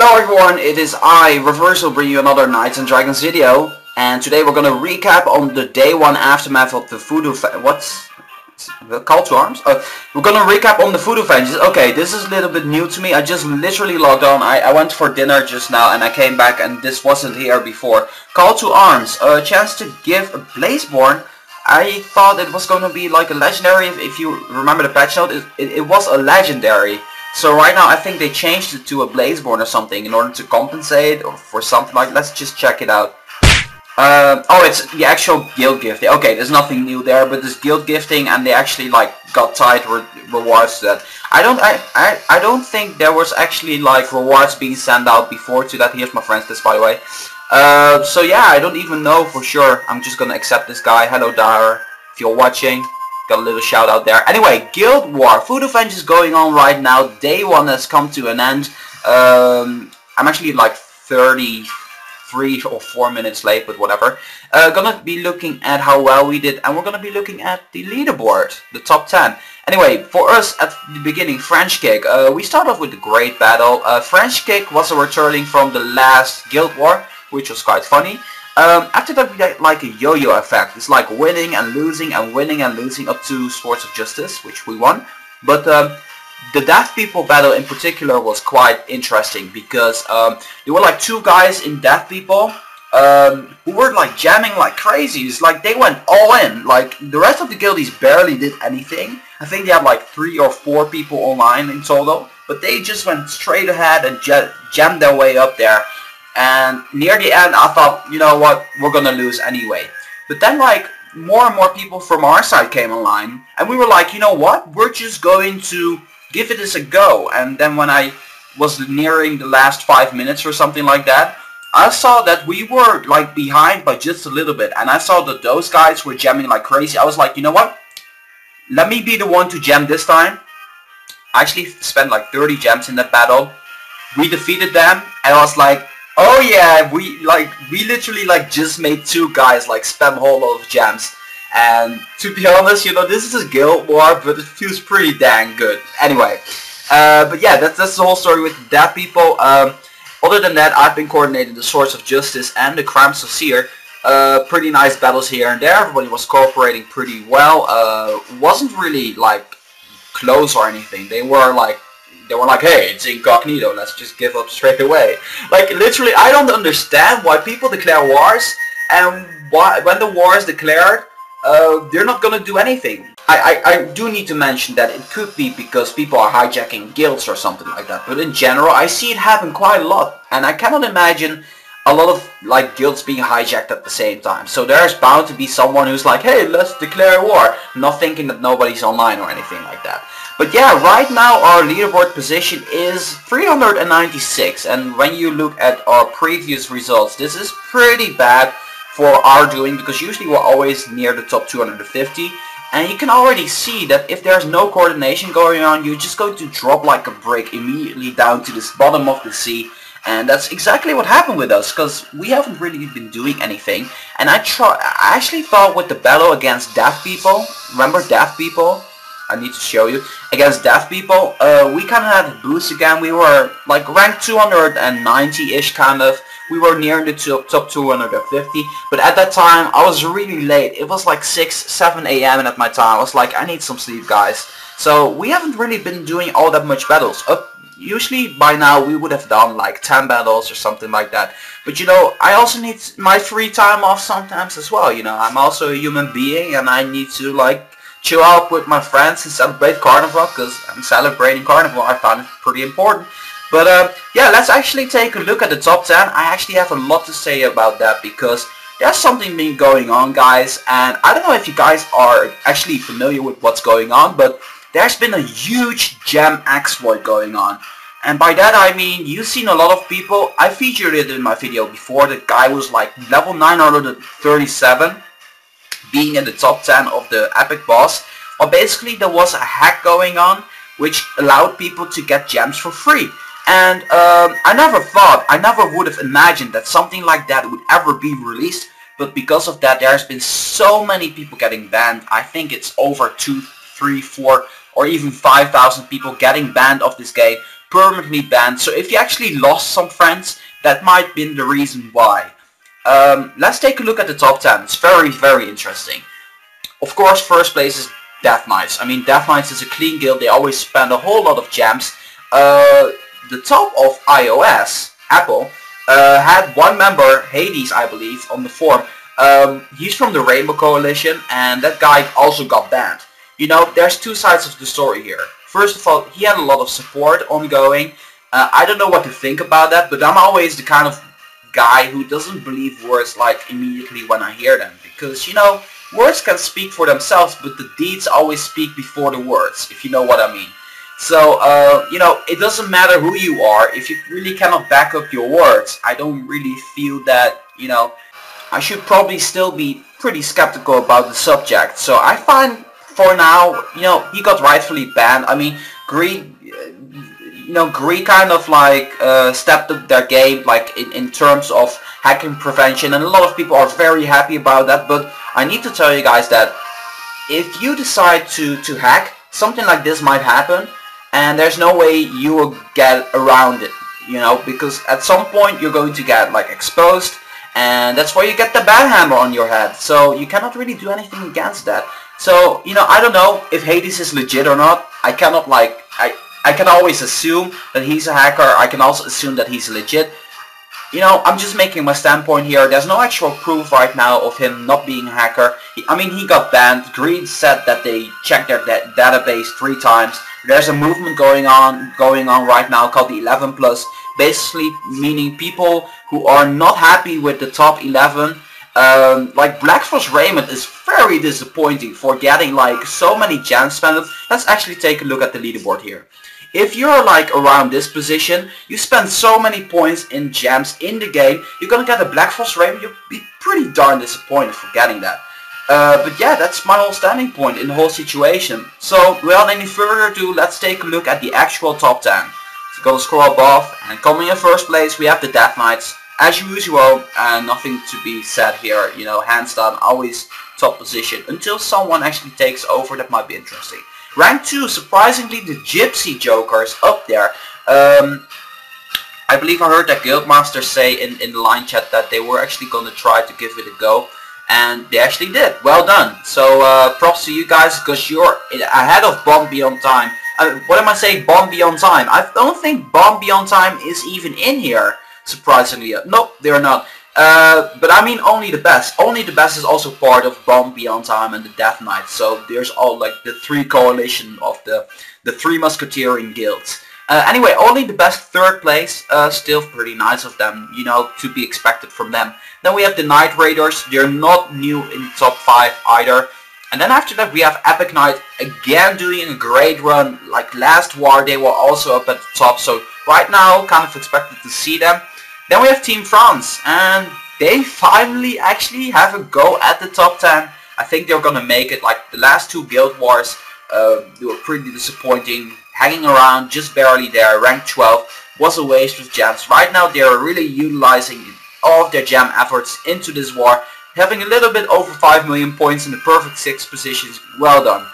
Hello everyone, it is I, Reversal, bringing you another Knights and Dragons video. And today we're gonna recap on the day one aftermath of the Voodoo Call to Arms? We're gonna recap on the Voodoo Vengeance. Okay, this is a little bit new to me. I just literally logged on. I went for dinner just now and I came back and this wasn't here before. Call to Arms, a chance to give a Blazeborne. I thought it was gonna be like a legendary. If you remember the patch note, it was a legendary. So right now I think they changed it to a Blazeborne or something in order to compensate or for something like. Let's just check it out. Oh, it's the actual guild gifting. Okay, there's nothing new there, but there's guild gifting, and they actually like got tied rewards to that. I don't think there was actually like rewards being sent out before to that. Here's my friends list, by the way. So yeah, I don't even know for sure. I'm just gonna accept this guy. Hello, Dara. If you're watching. Got a little shout out there. Anyway, Guild War. Voodoo Vengeance is going on right now. Day one has come to an end. I'm actually like 33 or 4 minutes late, but whatever. Gonna be looking at how well we did, and we're gonna be looking at the leaderboard, the top 10. Anyway, for us at the beginning, French Kick. We start off with a great battle. French Kick was a returning from the last Guild War, which was quite funny. After that we had like a yo-yo effect. It's like winning and losing and winning and losing up to Swords of Justice, which we won. But the Death People battle in particular was quite interesting because there were like two guys in Death People who were like jamming like crazy. It's like they went all in. Like the rest of the guildies barely did anything. I think they had like 3 or 4 people online in total, but they just went straight ahead and jammed their way up there. And near the end I thought, you know what, we're gonna lose anyway. But then like more and more people from our side came online, and we were like, you know what, we're just going to give it a go. And then when I was nearing the last 5 minutes or something like that, I saw that we were like behind by just a little bit, and I saw that those guys were jamming like crazy. I was like, you know what, let me be the one to jam this time. I actually spent like 30 gems in that battle. We defeated them, and I was like, oh yeah, we literally like just made 2 guys like spam a whole lot of gems. And to be honest, you know, this is a guild war, but it feels pretty dang good. Anyway, but yeah, that's the whole story with Dead People. Other than that, I've been coordinating the Swords of Justice and the Crimes of Seer. Pretty nice battles here and there. Everybody was cooperating pretty well. Wasn't really like close or anything. They were like, hey, it's incognito, let's just give up straight away. Like, literally, I don't understand why people declare wars, and why, when the war is declared, they're not gonna do anything. I do need to mention that it could be because people are hijacking guilds or something like that, but in general, I see it happen quite a lot, and I cannot imagine a lot of, like, guilds being hijacked at the same time. So there's bound to be someone who's like, hey, let's declare war, not thinking that nobody's online or anything like that. But yeah, right now our leaderboard position is 396, and when you look at our previous results, this is pretty bad for our doing, because usually we're always near the top 250, and you can already see that if there's no coordination going on, you're just going to drop like a brick immediately down to this bottom of the sea. And that's exactly what happened with us, because we haven't really been doing anything. And I actually thought with the battle against Deaf People, remember Deaf People? I need to show you. Against Deaf People, we kind of had a boost again. We were like ranked 290-ish kind of. We were near the top 250. But at that time, I was really late. It was like 6, 7 a.m. at my time. I was like, I need some sleep, guys. So we haven't really been doing all that much battles. Usually by now we would have done like 10 battles or something like that. But you know, I also need my free time off sometimes as well. You know, I'm also a human being, and I need to like chill out with my friends and celebrate Carnival, because I'm celebrating Carnival. I found it pretty important. But yeah, let's actually take a look at the top 10. I actually have a lot to say about that, because there's something been going on, guys, and I don't know if you guys are actually familiar with what's going on, but there's been a huge gem exploit going on. And by that I mean, you've seen a lot of people, I featured it in my video before, the guy was like level 937, being in the top 10 of the epic boss. Or basically there was a hack going on, which allowed people to get gems for free. And I never would have imagined that something like that would ever be released. But because of that, there's been so many people getting banned. I think it's over 2, 3, 4, or even 5,000 people getting banned off this game permanently banned. So if you actually lost some friends, that might have been the reason why. Let's take a look at the top 10. It's very, very interesting. Of course, first place is Death Knights. I mean, Death Knights is a clean guild. They always spend a whole lot of gems. The top of iOS, Apple, had one member, Hades, I believe, on the forum. He's from the Rainbow Coalition, and that guy also got banned. You know, there's two sides of the story here. First of all, he had a lot of support ongoing. I don't know what to think about that, but I'm always the kind of guy who doesn't believe words like immediately when I hear them. Because, you know, words can speak for themselves, but the deeds always speak before the words, if you know what I mean. So, you know, it doesn't matter who you are, if you really cannot back up your words. I don't really feel that, you know, I should probably still be pretty skeptical about the subject. So I find, for now, you know, he got rightfully banned. I mean, Greed kind of like stepped up their game, like in terms of hacking prevention, and a lot of people are very happy about that. But I need to tell you guys that if you decide to hack, something like this might happen, and there's no way you will get around it, you know, because at some point you're going to get like exposed, and that's where you get the ban hammer on your head. So you cannot really do anything against that. So, you know, I don't know if Hades is legit or not. I cannot like, I can always assume that he's a hacker. I can also assume that he's legit. You know, I'm just making my standpoint here. There's no actual proof right now of him not being a hacker. I mean, he got banned. Greed said that they checked their database 3 times. There's a movement going on right now called the 11 Plus. Basically meaning people who are not happy with the top 11. Like Blackforce Raymond is very disappointing for getting like so many gems spent. Let's actually take a look at the leaderboard here. If you're like around this position, you spend so many points in gems in the game, you're gonna get a Blackforce Raymond. You'll be pretty darn disappointed for getting that. But yeah, that's my whole standing point in the whole situation. So without any further ado, let's take a look at the actual top 10. So go scroll above, and coming in first place we have the Death Knights. As usual, nothing to be said here, you know, hands down, always top position. Until someone actually takes over, that might be interesting. Rank 2, surprisingly, the Gypsy Jokers up there. I believe I heard that Guildmaster say in the line chat that they were actually going to try to give it a go. And they actually did. Well done. So props to you guys, because you're ahead of Bomb Beyond Time. What am I saying? Bomb Beyond Time. I don't think Bomb Beyond Time is even in here. Surprisingly, nope, they're not. But I mean only the best. Only the best is also part of Bomb Beyond Time and the Death Knight. So there's all like the 3 coalition of the 3 Musketeering guilds. Anyway, only the best 3rd place. Still pretty nice of them, you know, to be expected from them. Then we have the Night Raiders. They're not new in the top 5 either. And then after that we have Epic Knight again doing a great run. Like last war they were also up at the top. So right now kind of expected to see them. Then we have Team France, and they finally actually have a go at the top 10. I think they're gonna make it. Like the last 2 guild wars, they were pretty disappointing, hanging around just barely there. Rank 12 was a waste of gems. Right now they are really utilizing all of their gem efforts into this war, having a little bit over 5 million points in the perfect 6 positions. Well done.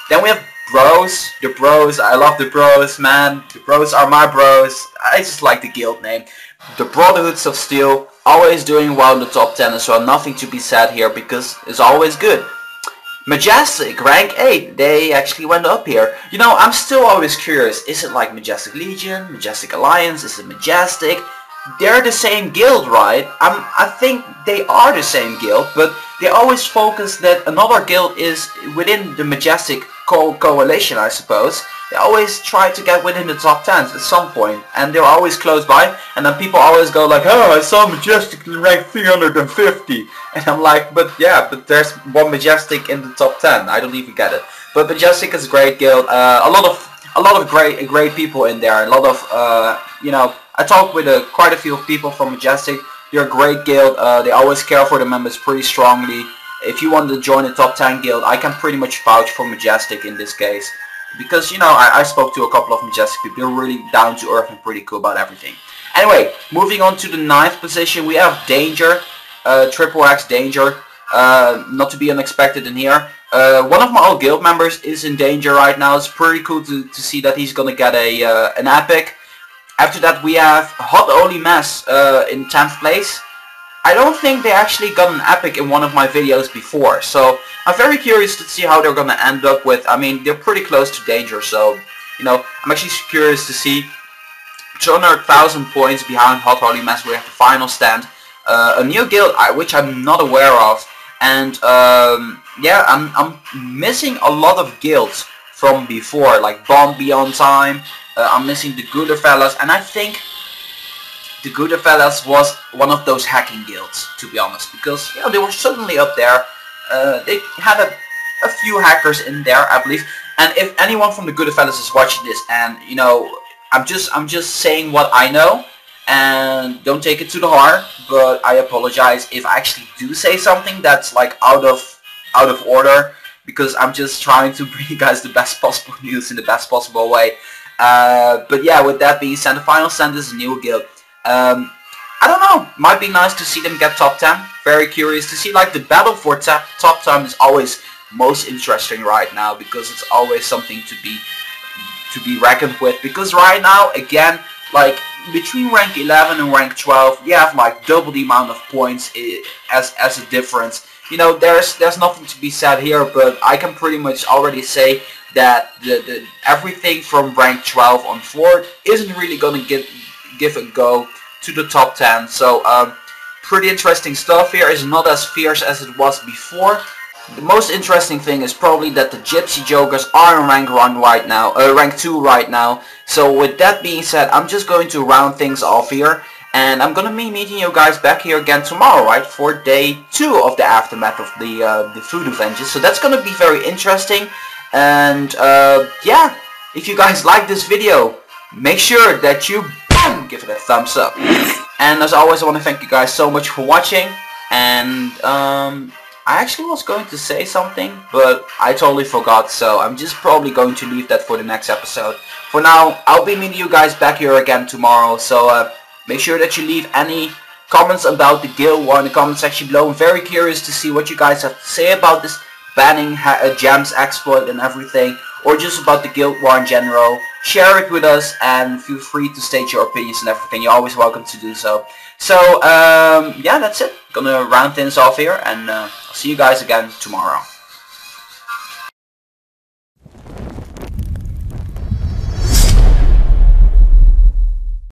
Then we have Bros, the Bros. I love the Bros, man. The Bros are my bros. I just like the guild name. The Brotherhoods of Steel, always doing well in the top 10 as well. Nothing to be said here because it's always good. Majestic, rank 8. They actually went up here. You know, I'm still always curious. Is it like Majestic Legion, Majestic Alliance? Is it Majestic? They're the same guild, right? I think they are the same guild, but they always focus that another guild is within the Majestic coalition, I suppose. They always try to get within the top 10s at some point, and they're always close by, and then people always go like, oh, I saw Majestic in rank 350, and I'm like, but yeah, but there's one Majestic in the top 10, I don't even get it. But Majestic is a great guild, a lot of great people in there, a lot of, you know, I talked with quite a few people from Majestic. They're a great guild, they always care for the members pretty strongly. If you want to join the top 10 guild, I can pretty much vouch for Majestic in this case. Because, you know, I spoke to a couple of Majestic people. They're really down to earth and pretty cool about everything. Anyway, moving on to the 9th position, we have Danger. Triple X Danger. Not to be unexpected in here. One of my old guild members is in Danger right now. It's pretty cool to see that he's gonna get an epic. After that we have Hot Holy Mess in 10th place. I don't think they actually got an epic in one of my videos before, so I'm very curious to see how they're gonna end up with. I mean, they're pretty close to danger, so you know, I'm actually curious to see. 200,000 points behind Hot Holy Mess. We have the final stand, a new guild which I'm not aware of, and yeah, I'm missing a lot of guilds from before, like Bomb Beyond Time. I'm missing the Gooder Fellas, and I think the Gooder Fellas was one of those hacking guilds, to be honest, because you know, they were suddenly up there. They had a few hackers in there, I believe. And if anyone from the Gooder Fellas is watching this, and you know, I'm just saying what I know, and don't take it to the heart, but I apologize if I actually do say something that's like out of order, because I'm just trying to bring you guys the best possible news in the best possible way. But yeah, with that being said, the final stand is a new guild. I don't know, might be nice to see them get top 10. Very curious to see, like, the battle for top 10 is always most interesting right now, because it's always something to be reckoned with, because right now, again, like, between rank 11 and rank 12, you have like double the amount of points as a difference. You know, there's nothing to be said here, but I can pretty much already say that the everything from rank 12 on forward isn't really gonna give a go to the top 10. So pretty interesting stuff here. Is not as fierce as it was before. The most interesting thing is probably that the Gypsy Jokers are in rank 1 right now, rank 2 right now. So with that being said, I'm just going to round things off here, and I'm gonna be meeting you guys back here again tomorrow, right, for day 2 of the aftermath of the Voodoo Vengeance. So that's gonna be very interesting. And yeah, if you guys like this video, make sure that you give it a thumbs up. And as always, I want to thank you guys so much for watching. And I actually was going to say something, but I totally forgot, so I'm just probably going to leave that for the next episode. For now, I'll be meeting you guys back here again tomorrow, so make sure that you leave any comments about the guild war in the comment section below. I'm very curious to see what you guys have to say about this banning gems exploit and everything, or just about the guild war in general. Share it with us, and feel free to state your opinions and everything. You're always welcome to do so. So yeah, that's it. Gonna round things off here, and I'll see you guys again tomorrow.